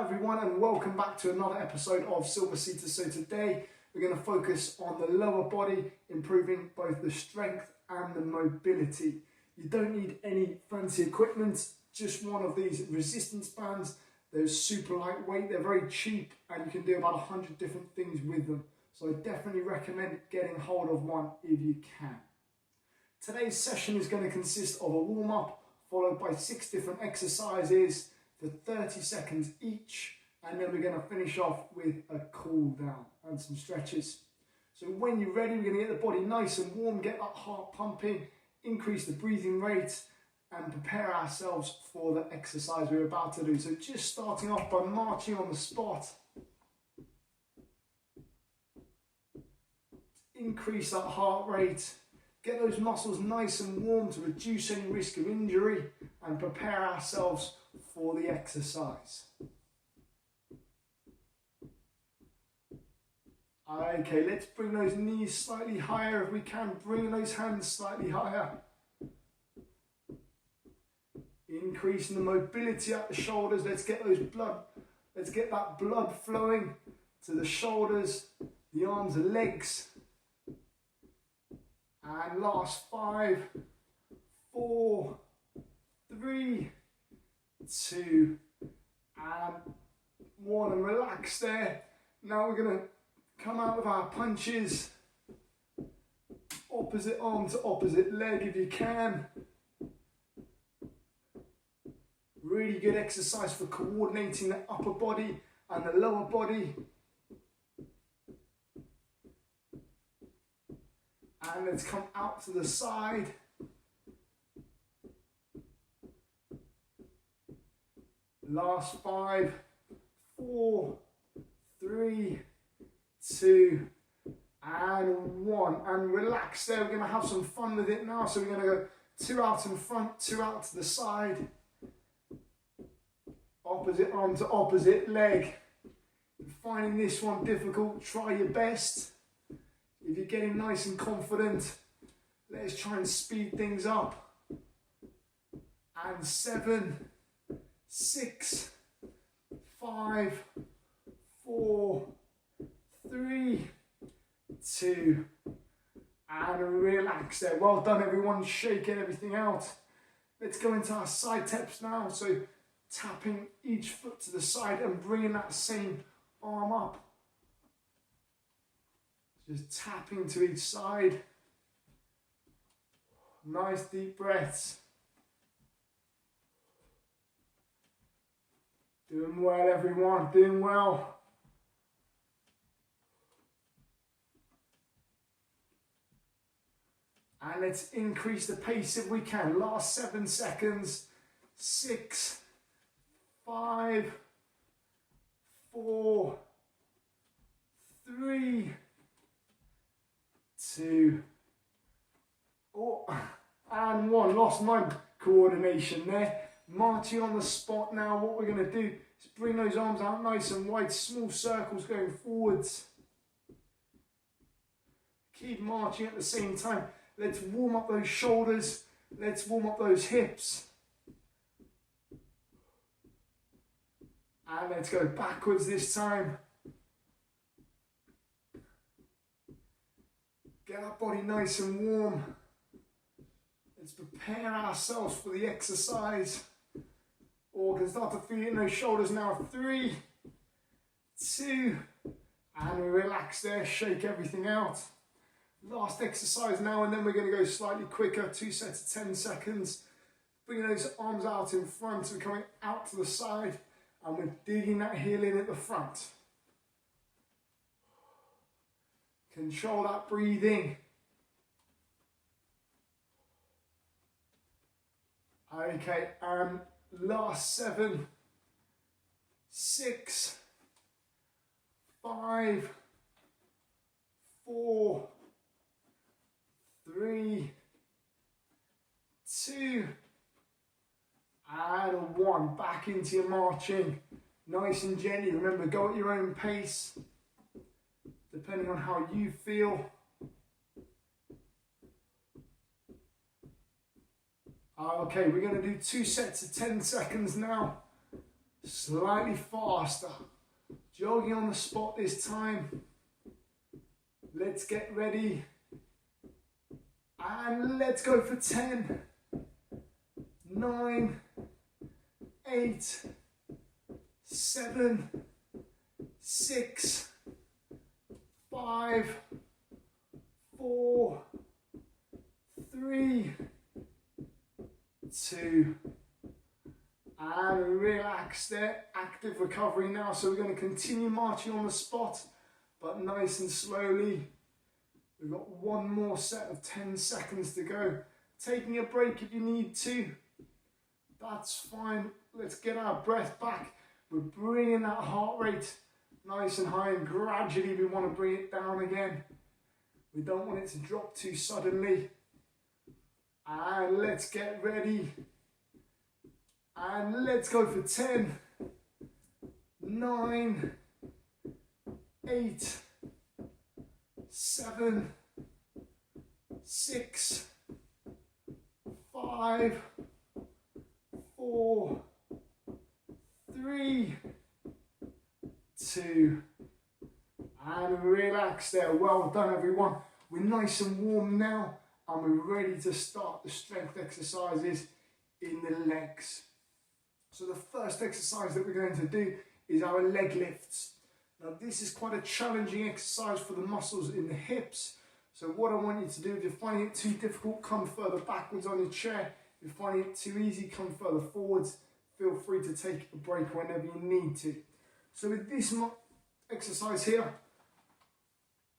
everyone, and welcome back to another episode of Silver Seater. So today we're going to focus on the lower body, improving both the strength and the mobility. You don't need any fancy equipment, just one of these resistance bands. They're super lightweight, they're very cheap, and you can do about 100 different things with them. So I definitely recommend getting hold of one if you can. Today's session is going to consist of a warm-up followed by 6 different exercises for 30 seconds each, and then we're going to finish off with a cool down and some stretches. So when you're ready, we're going to get the body nice and warm, get that heart pumping, increase the breathing rate, and prepare ourselves for the exercise we're about to do. So just starting off by marching on the spot. Increase that heart rate. Get those muscles nice and warm to reduce any risk of injury and prepare ourselves for the exercise. Okay, let's bring those knees slightly higher if we can. Bring those hands slightly higher. Increasing the mobility at the shoulders. Let's get that blood flowing to the shoulders, the arms and legs. And last 5, 4, 3, 2, and 1, and relax there. Now we're going to come out of our punches, opposite arm to opposite leg if you can. Really good exercise for coordinating the upper body and the lower body. And let's come out to the side. Last 5, 4, 3, 2, and 1. And relax there. We're going to have some fun with it now. So we're going to go 2 out in front, 2 out to the side. Opposite arm to opposite leg. If you're finding this one difficult, try your best. If you're getting nice and confident, let's try and speed things up. And 7, 6, 5, 4, 3, 2, and relax there. Well done everyone, shaking everything out. Let's go into our side taps now. So tapping each foot to the side and bringing that same arm up. Just tapping to each side. Nice deep breaths. Doing well everyone, doing well. And let's increase the pace if we can. Last 7 seconds. 6, 5, 4, 3, 2, and 1. Lost my coordination there. Marching on the spot now. What we're going to do is bring those arms out nice and wide. Small circles going forwards. Keep marching at the same time. Let's warm up those shoulders. Let's warm up those hips. And let's go backwards this time. Get our body nice and warm. Let's prepare ourselves for the exercise. Or can start to feel it in those shoulders now. 3, 2, and we relax there, shake everything out. Last exercise now, and then we're going to go slightly quicker, 2 sets of 10 seconds. Bringing those arms out in front and coming out to the side, and we're digging that heel in at the front. Control that breathing. Okay, and last 7, 6, 5, 4, 3, 2, and 1. Back into your marching. Nice and gently. Remember, go at your own pace, depending on how you feel. Okay, we're going to do 2 sets of 10 seconds now. Slightly faster. Jogging on the spot this time. Let's get ready. And let's go for 10, 9, 8, 7, 6, 5, 4, 3, 2, and relax there. Active recovery now, so we're going to continue marching on the spot, but nice and slowly. We've got one more set of 10 seconds to go. Taking a break if you need to, that's fine. Let's get our breath back. We're bringing that heart rate nice and high, and gradually we want to bring it down again. We don't want it to drop too suddenly. And let's get ready. And let's go for 10, 9, 8, 7, 6, 5, 4, 3, 2, and relax there. Well done, everyone. We're nice and warm now, and we're ready to start the strength exercises in the legs. So the first exercise that we're going to do is our leg lifts. Now this is quite a challenging exercise for the muscles in the hips. So what I want you to do, if you're finding it too difficult, come further backwards on your chair. If you're finding it too easy, come further forwards. Feel free to take a break whenever you need to. So with this exercise here,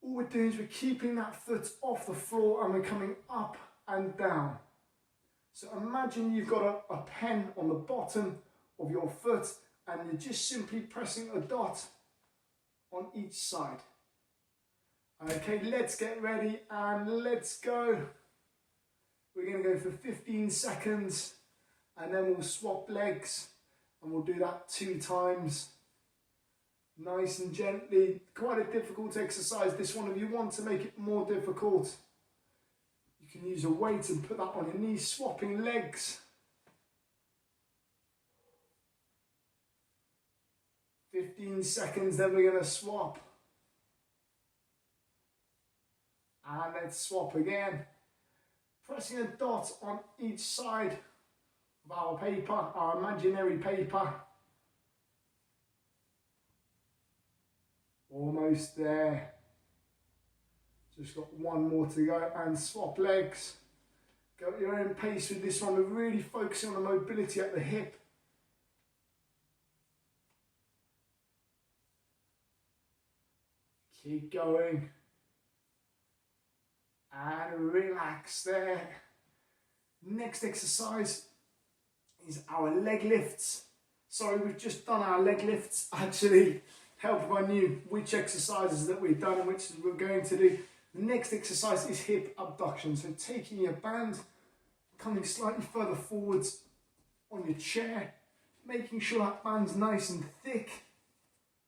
all we're doing is we're keeping that foot off the floor and we're coming up and down. So imagine you've got a pen on the bottom of your foot and you're just simply pressing a dot on each side. Okay, let's get ready and let's go. We're going to go for 15 seconds and then we'll swap legs and we'll do that 2 times. Nice and gently. Quite a difficult exercise, this one. If you want to make it more difficult, you can use a weight and put that on your knees, swapping legs. 15 seconds, then we're going to swap. And let's swap again. Pressing a dot on each side of our paper, our imaginary paper. Almost there. Just got one more to go and swap legs. Go at your own pace with this one. We're really focusing on the mobility at the hip. Keep going. And relax there. Next exercise is our leg lifts. Sorry, we've just done our leg lifts. Actually, help if I knew which exercises that we've done and which we're going to do. The next exercise is hip abduction. So taking your band, coming slightly further forwards on your chair, making sure that band's nice and thick,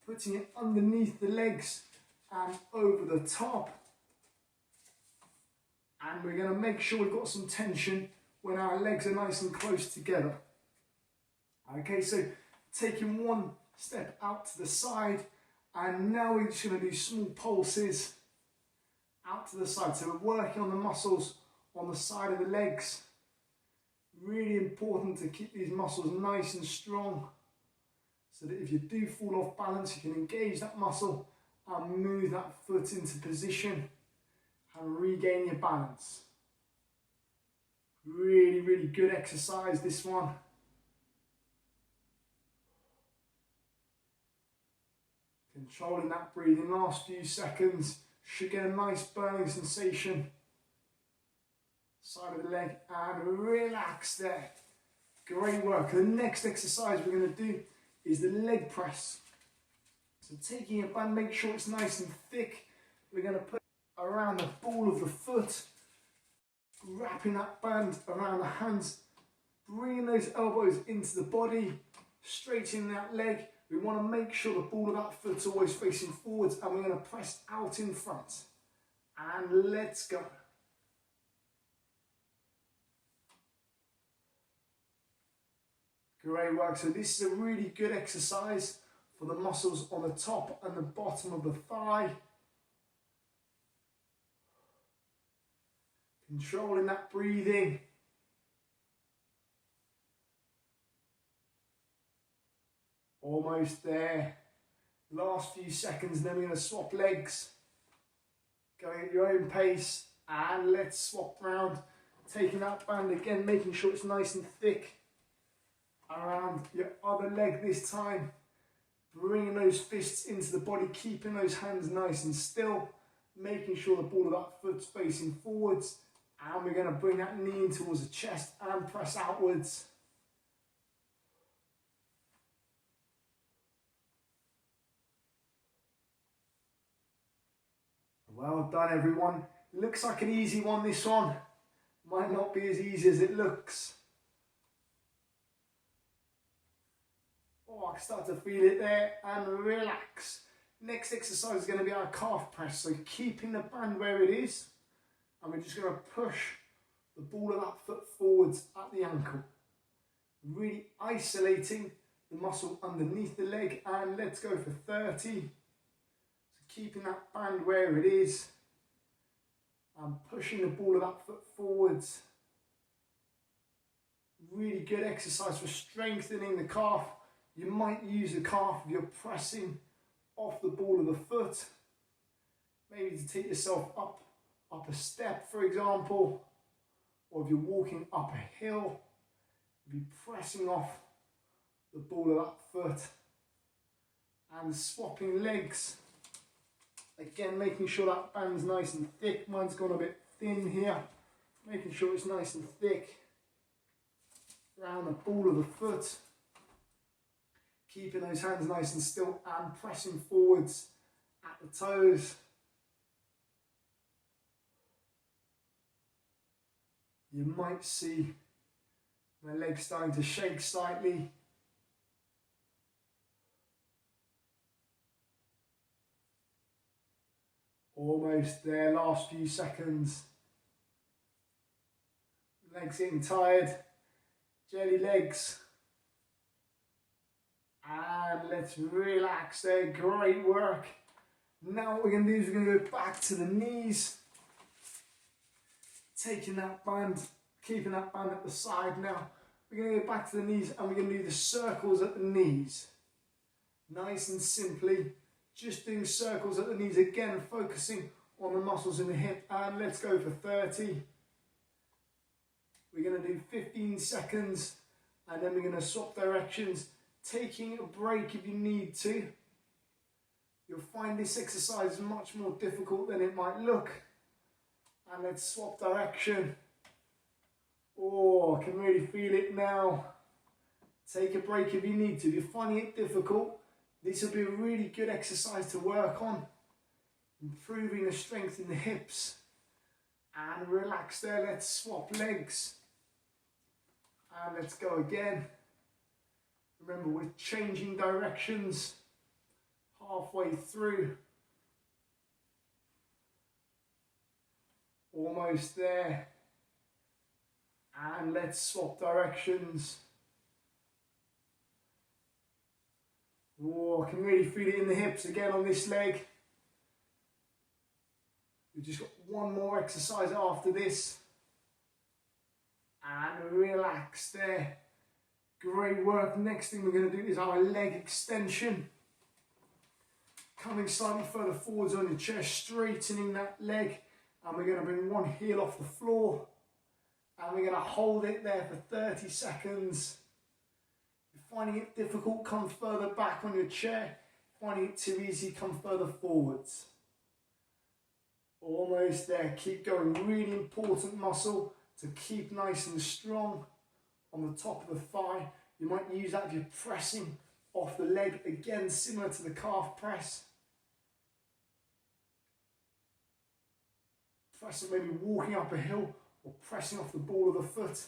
putting it underneath the legs and over the top. And we're going to make sure we've got some tension when our legs are nice and close together. Okay, so taking one step out to the side, and now we're just going to do small pulses out to the side. So we're working on the muscles on the side of the legs. Really important to keep these muscles nice and strong, so that if you do fall off balance, you can engage that muscle and move that foot into position and regain your balance. Really, really good exercise, this one. Controlling that breathing, last few seconds. Should get a nice burning sensation. Side of the leg, and relax there. Great work. The next exercise we're going to do is the leg press. So taking your band, make sure it's nice and thick. We're going to put it around the ball of the foot, wrapping that band around the hands, bringing those elbows into the body, straightening that leg. We want to make sure the ball of that foot's always facing forwards, and we're going to press out in front. And let's go. Great work. So this is a really good exercise for the muscles on the top and the bottom of the thigh. Controlling that breathing. Almost there. Last few seconds, then we're going to swap legs. Going at your own pace. And let's swap round. Taking that band again, making sure it's nice and thick around your other leg this time. Bringing those fists into the body, keeping those hands nice and still. Making sure the ball of that foot's facing forwards. And we're going to bring that knee in towards the chest and press outwards. Well done, everyone. Looks like an easy one, this one. Might not be as easy as it looks. Oh, I can start to feel it there. And relax. Next exercise is going to be our calf press. So keeping the band where it is. And we're just going to push the ball of that foot forwards at the ankle. Really isolating the muscle underneath the leg. And let's go for 30. So keeping that band where it is. And pushing the ball of that foot forwards. Really good exercise for strengthening the calf. You might use the calf if you're pressing off the ball of the foot. Maybe to take yourself up a step, for example, or if you're walking up a hill, be pressing off the ball of that foot and swapping legs. Again, making sure that band's nice and thick. Mine's gone a bit thin here. Making sure it's nice and thick around the ball of the foot. Keeping those hands nice and still and pressing forwards at the toes. You might see my legs starting to shake slightly. Almost there, last few seconds. Legs getting tired. Jelly legs. And let's relax there, great work. Now what we're going to do is we're going to go back to the knees. Taking that band, keeping that band at the side now. We're going to go back to the knees and we're going to do the circles at the knees. Nice and simply, just doing circles at the knees again, focusing on the muscles in the hip. And let's go for 30. We're going to do 15 seconds and then we're going to swap directions, taking a break if you need to. You'll find this exercise much more difficult than it might look. And let's swap direction. Oh, I can really feel it now. Take a break if you need to. If you're finding it difficult, this will be a really good exercise to work on. Improving the strength in the hips. And relax there. Let's swap legs. And let's go again. Remember, we're changing directions halfway through. Almost there. And let's swap directions. Oh, I can really feel it in the hips again on this leg. We've just got one more exercise after this. And relax there. Great work. Next thing we're going to do is our leg extension. Coming slightly further forwards on your chest, straightening that leg. And we're going to bring one heel off the floor. And we're going to hold it there for 30 seconds. If you're finding it difficult, come further back on your chair. Finding it too easy, come further forwards. Almost there. Keep going. Really important muscle to keep nice and strong on the top of the thigh. You might use that if you're pressing off the leg. Again, similar to the calf press. Pressing, maybe walking up a hill or pressing off the ball of the foot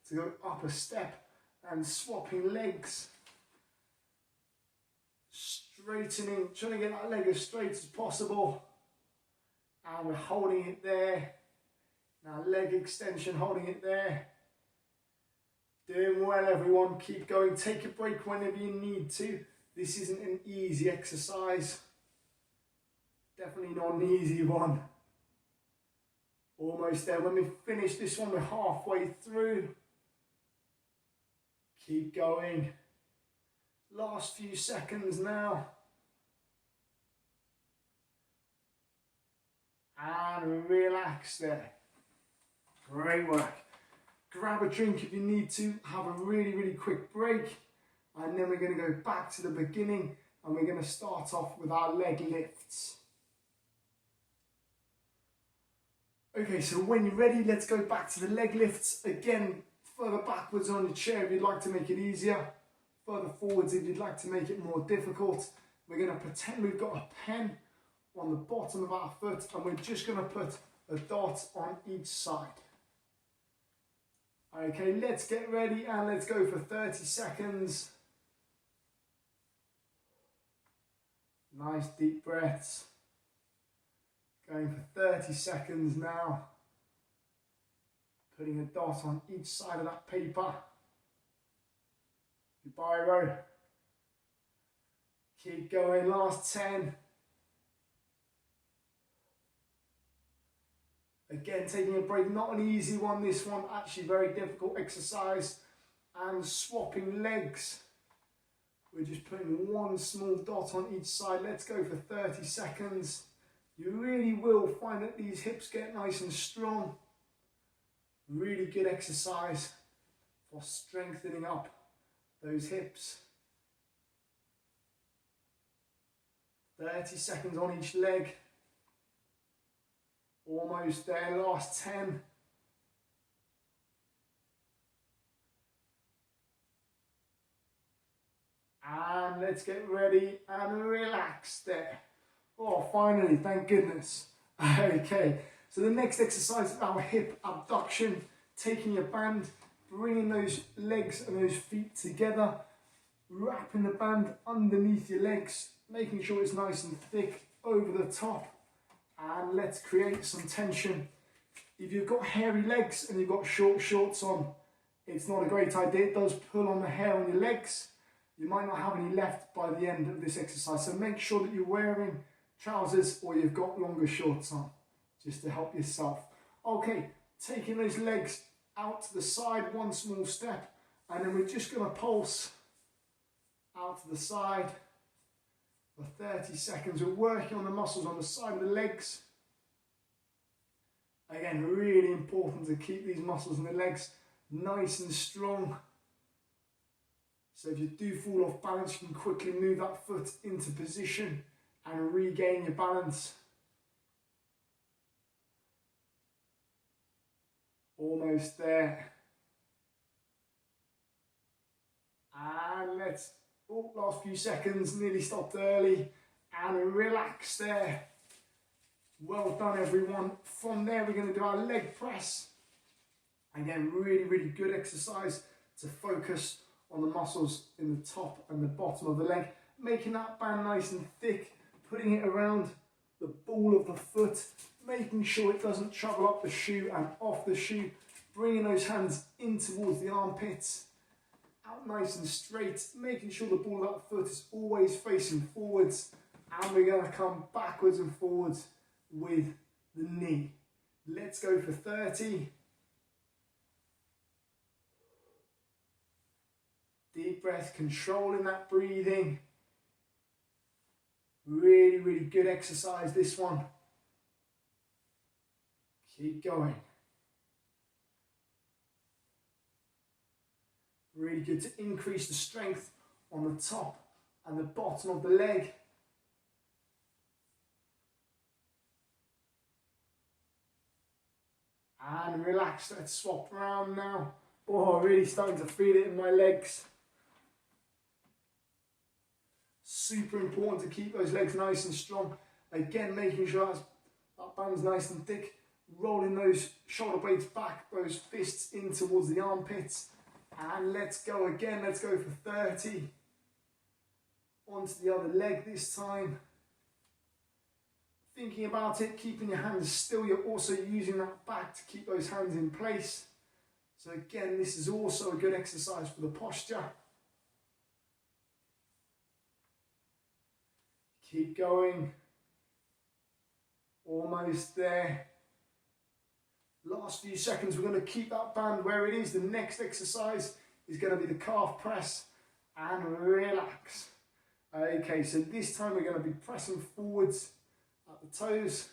to go up a step and swapping legs. Straightening, trying to get that leg as straight as possible. And we're holding it there. Now leg extension, holding it there. Doing well, everyone. Keep going. Take a break whenever you need to. This isn't an easy exercise. Definitely not an easy one. Almost there. When we finish this one, we're halfway through. Keep going. Last few seconds now. And relax there. Great work. Grab a drink if you need to. Have a really quick break. And then we're going to go back to the beginning. And we're going to start off with our leg lifts. Okay, so when you're ready, let's go back to the leg lifts. Again, further backwards on your chair if you'd like to make it easier. Further forwards if you'd like to make it more difficult. We're going to pretend we've got a pen on the bottom of our foot, and we're just going to put a dot on each side. Okay, let's get ready and let's go for 30 seconds. Nice deep breaths. Going for 30 seconds now. Putting a dot on each side of that paper. Your biro. Keep going, last 10. Again, taking a break, not an easy one, this one, actually very difficult exercise. And swapping legs. We're just putting one small dot on each side. Let's go for 30 seconds. You really will find that these hips get nice and strong. Really good exercise for strengthening up those hips. 30 seconds on each leg. Almost there, last 10. And let's get ready and relax there. Oh, finally, thank goodness. Okay, so the next exercise is our hip abduction. Taking your band, bringing those legs and those feet together, wrapping the band underneath your legs, making sure it's nice and thick over the top. And let's create some tension. If you've got hairy legs and you've got short shorts on, it's not a great idea. It does pull on the hair on your legs. You might not have any left by the end of this exercise. So make sure that you're wearing trousers or you've got longer shorts on, just to help yourself. Okay, taking those legs out to the side, one small step, and then we're just going to pulse out to the side. For 30 seconds, we're working on the muscles on the side of the legs. Again, really important to keep these muscles in the legs nice and strong. So if you do fall off balance, you can quickly move that foot into position and regain your balance. Almost there. And let's, last few seconds, nearly stopped early, and relax there. Well done, everyone. From there, we're going to do our leg press. Again, really good exercise to focus on the muscles in the top and the bottom of the leg, making that band nice and thick, putting it around the ball of the foot, making sure it doesn't travel up the shoe and off the shoe, bringing those hands in towards the armpits, out nice and straight, making sure the ball of that foot is always facing forwards, and we're going to come backwards and forwards with the knee. Let's go for 30. Deep breath, controlling that breathing. Really good exercise, this one. Keep going. Really good to increase the strength on the top and the bottom of the leg. And relax, let's swap around now. Oh, really starting to feel it in my legs. Super important to keep those legs nice and strong. Again, making sure that band's nice and thick. Rolling those shoulder blades back, those fists in towards the armpits. And let's go again, let's go for 30. Onto the other leg this time. Thinking about it, keeping your hands still, you're also using that back to keep those hands in place. So again, this is also a good exercise for the posture. Keep going. Almost there. Last few seconds, we're going to keep that band where it is. The next exercise is going to be the calf press and relax. Okay, so this time we're going to be pressing forwards at the toes.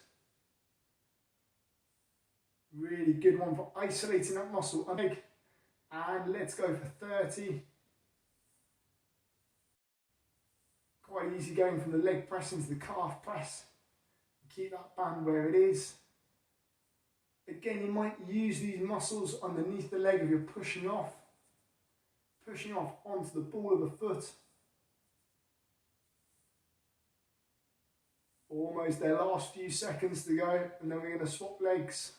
Really good one for isolating that muscle. And let's go for 30. Quite easy going from the leg press into the calf press. Keep that band where it is. Again, you might use these muscles underneath the leg if you're pushing off onto the ball of the foot. Almost there, last few seconds to go, and then we're going to swap legs.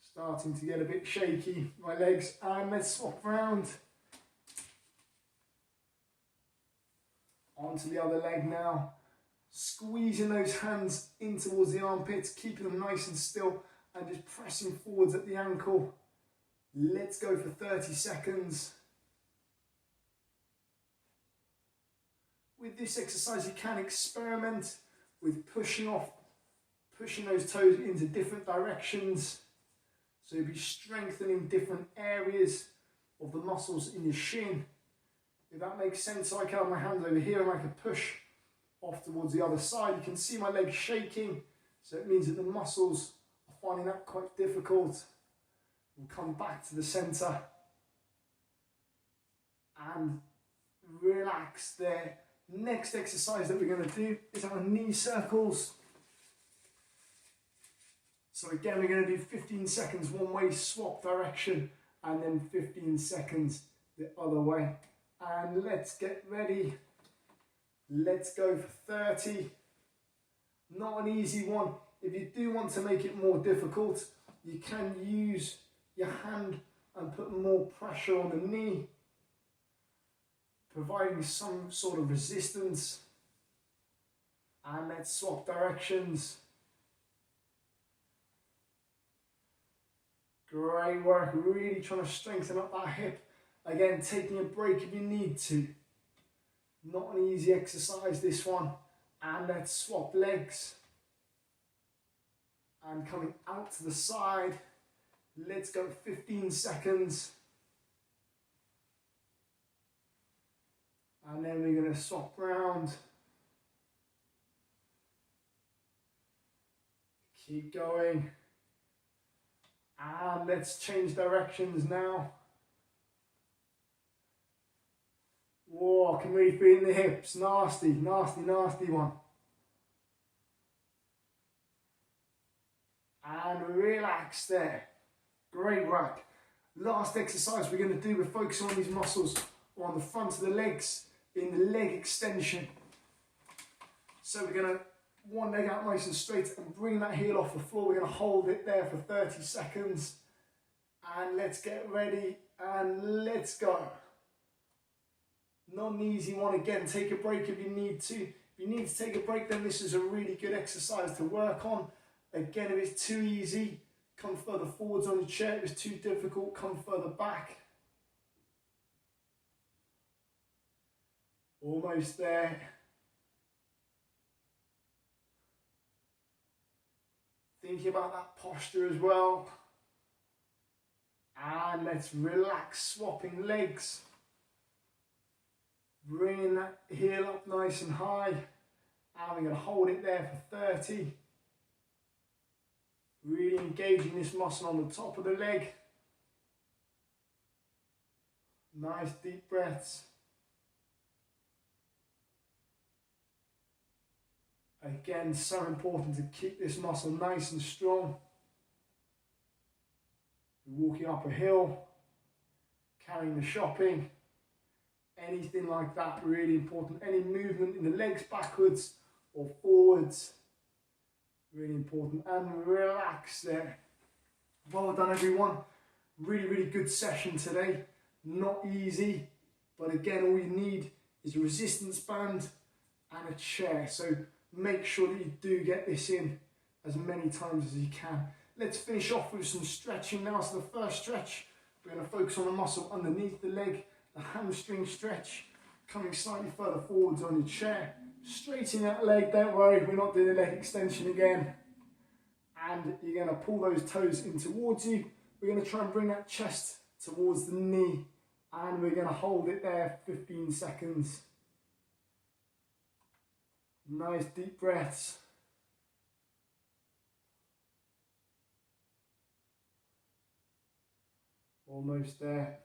Starting to get a bit shaky, my legs, and let's swap round. Onto the other leg now. Squeezing those hands in towards the armpits, keeping them nice and still, and just pressing forwards at the ankle. Let's go for 30 seconds. With this exercise, you can experiment with pushing those toes into different directions. So you'll be strengthening different areas of the muscles in your shin. If that makes sense, so I can have my hands over here and I can push off towards the other side. You can see my legs shaking, so it means that the muscles are finding that quite difficult. We'll come back to the center and relax there. Next exercise that we're going to do is our knee circles. So again, we're going to do 15 seconds one way, swap direction, and then 15 seconds the other way. And let's get ready. Let's go for 30. Not an easy one. If you do want to make it more difficult, you can use your hand and put more pressure on the knee, providing some sort of resistance. And let's swap directions. Great work, really trying to strengthen up that hip. Again, taking a break if you need to. Not an easy exercise, this one. And let's swap legs. And coming out to the side. Let's go 15 seconds. And then we're going to swap round. Keep going. And let's change directions now. Whoa, I can really feel in the hips. Nasty, nasty, nasty one. And relax there. Great work. Last exercise we're going to do, we're focusing on these muscles on the front of the legs in the leg extension. So we're going to one leg out nice and straight and bring that heel off the floor. We're going to hold it there for 30 seconds. And let's get ready and let's go. Not an easy one. Again, take a break if you need to. If you need to take a break, then this is a really good exercise to work on. Again, if it's too easy, come further forwards on your chair. If it's too difficult, come further back. Almost there. Thinking about that posture as well. And let's relax, swapping legs. Bringing that heel up nice and high. And we're going to hold it there for 30. Really engaging this muscle on the top of the leg. Nice deep breaths. Again, so important to keep this muscle nice and strong. Walking up a hill, carrying the shopping, anything like that, really important. Any movement in the legs backwards or forwards, really important. And relax there. Well done, everyone. Really, really good session today. Not easy, but again, all you need is a resistance band and a chair. So make sure that you do get this in as many times as you can. Let's finish off with some stretching now. So the first stretch, we're going to focus on the muscle underneath the leg, the hamstring stretch, coming slightly further forwards on your chair, straightening that leg, don't worry, we're not doing the leg extension again. And you're going to pull those toes in towards you. We're going to try and bring that chest towards the knee, and we're going to hold it there 15 seconds. Nice deep breaths. Almost there.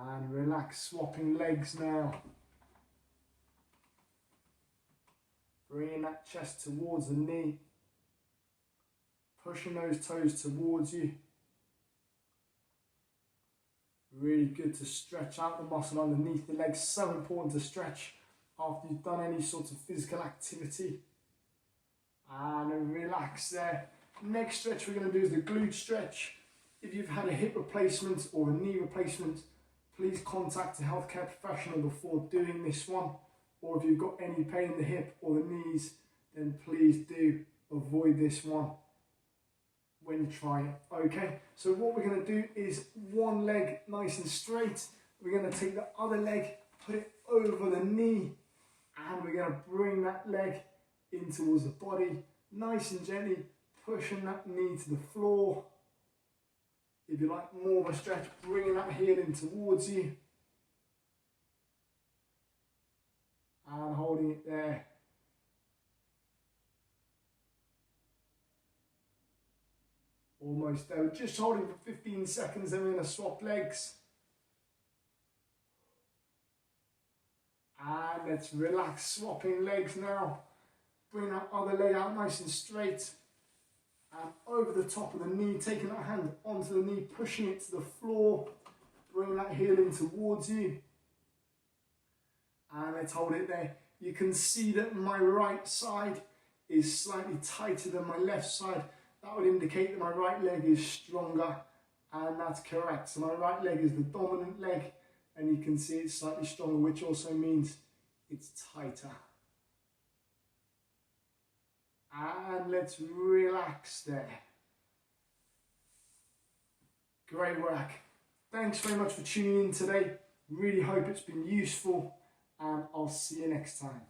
And relax, swapping legs now. Bringing that chest towards the knee. Pushing those toes towards you. Really good to stretch out the muscle underneath the legs. So important to stretch after you've done any sort of physical activity. And relax there. Next stretch we're going to do is the glute stretch. If you've had a hip replacement or a knee replacement, please contact a healthcare professional before doing this one. Or if you've got any pain in the hip or the knees, then please do avoid this one when you try it. Okay, so what we're going to do is one leg nice and straight. We're going to take the other leg, put it over the knee, and we're going to bring that leg in towards the body, nice and gently, pushing that knee to the floor. If you like more of a stretch, bringing that heel in towards you. And holding it there. Almost there. We're just holding for 15 seconds, then we're going to swap legs. And let's relax, swapping legs now. Bring that other leg out nice and straight. And over the top of the knee, taking that hand onto the knee, pushing it to the floor. Bring that heel in towards you. And let's hold it there. You can see that my right side is slightly tighter than my left side. That would indicate that my right leg is stronger, and that's correct. So my right leg is the dominant leg, and you can see it's slightly stronger, which also means it's tighter. And let's relax there. Great work. Thanks very much for tuning in today. Really hope it's been useful, and I'll see you next time.